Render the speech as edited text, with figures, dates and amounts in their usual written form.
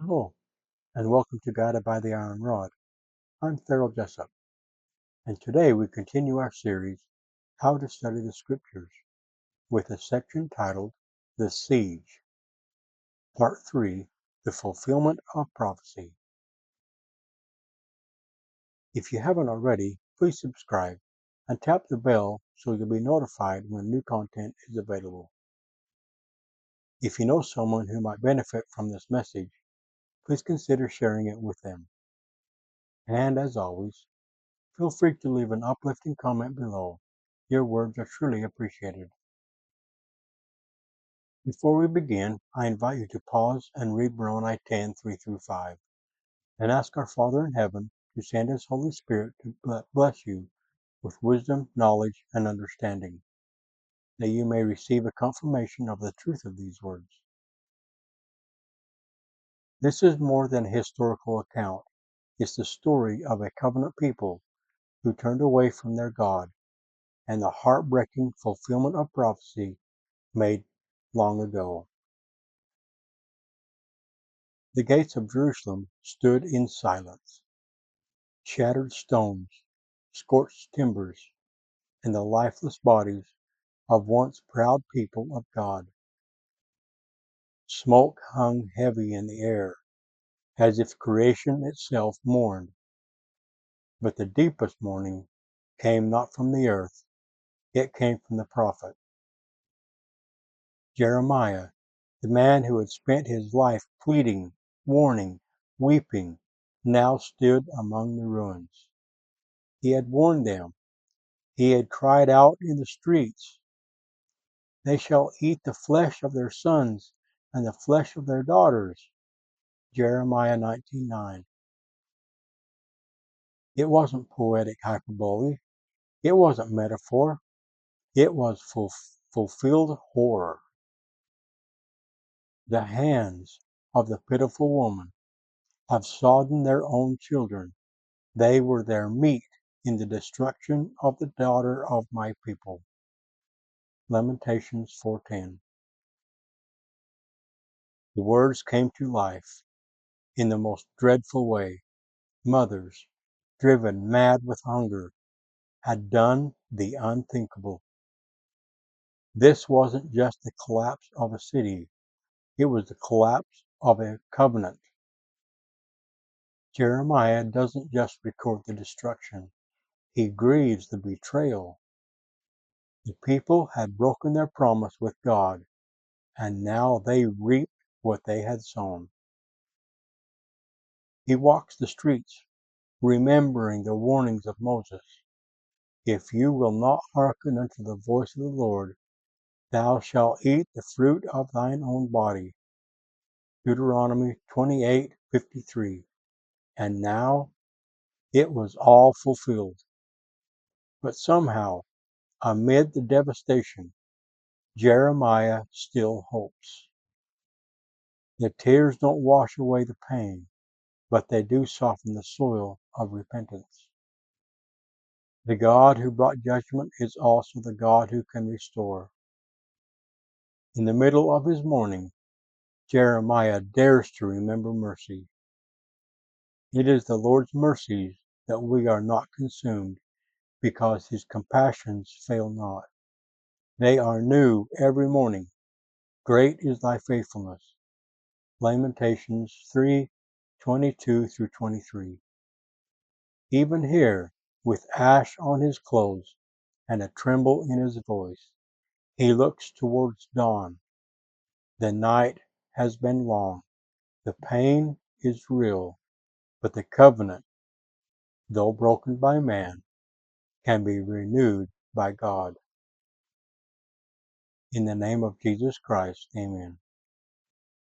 Hello, and welcome to Guided by the Iron Rod. I'm Farrell Jessup, and today we continue our series, How to Study the Scriptures, with a section titled, The Siege, Part 3, The Fulfillment of Prophecy. If you haven't already, please subscribe and tap the bell so you'll be notified when new content is available. If you know someone who might benefit from this message, please consider sharing it with them. And as always, feel free to leave an uplifting comment below. Your words are truly appreciated. Before we begin, I invite you to pause and read Moroni 10, 3-5, and ask our Father in heaven to send His Holy Spirit to bless you with wisdom, knowledge, and understanding, that you may receive a confirmation of the truth of these words. This is more than a historical account. It's the story of a covenant people who turned away from their God, and the heartbreaking fulfillment of prophecy made long ago. The gates of Jerusalem stood in silence. Shattered stones, scorched timbers, and the lifeless bodies of once proud people of God. Smoke hung heavy in the air, as if creation itself mourned. But the deepest mourning came not from the earth, it came from the prophet. Jeremiah, the man who had spent his life pleading, warning, weeping, now stood among the ruins. He had warned them. He had cried out in the streets, "They shall eat the flesh of their sons and the flesh of their daughters." Jeremiah 19:9. It wasn't poetic hyperbole. It wasn't metaphor. It was fulfilled horror. The hands of the pitiful woman have sodden their own children. They were their meat in the destruction of the daughter of my people. Lamentations 4:10. The words came to life in the most dreadful way. Mothers, driven mad with hunger, had done the unthinkable. This wasn't just the collapse of a city, it was the collapse of a covenant. Jeremiah doesn't just record the destruction, he grieves the betrayal. The people had broken their promise with God, and now they reaped what they had sown. He walks the streets, remembering the warnings of Moses. If you will not hearken unto the voice of the Lord, thou shalt eat the fruit of thine own body. Deuteronomy 28:53. And now it was all fulfilled. But somehow, amid the devastation, Jeremiah still hopes. The tears don't wash away the pain, but they do soften the soil of repentance. The God who brought judgment is also the God who can restore. In the middle of his mourning, Jeremiah dares to remember mercy. It is the Lord's mercies that we are not consumed, because his compassions fail not. They are new every morning. Great is thy faithfulness. Lamentations 3:22-23. Even here, with ash on his clothes and a tremble in his voice, he looks towards dawn. The night has been long. The pain is real, but the covenant, though broken by man, can be renewed by God. In the name of Jesus Christ, amen.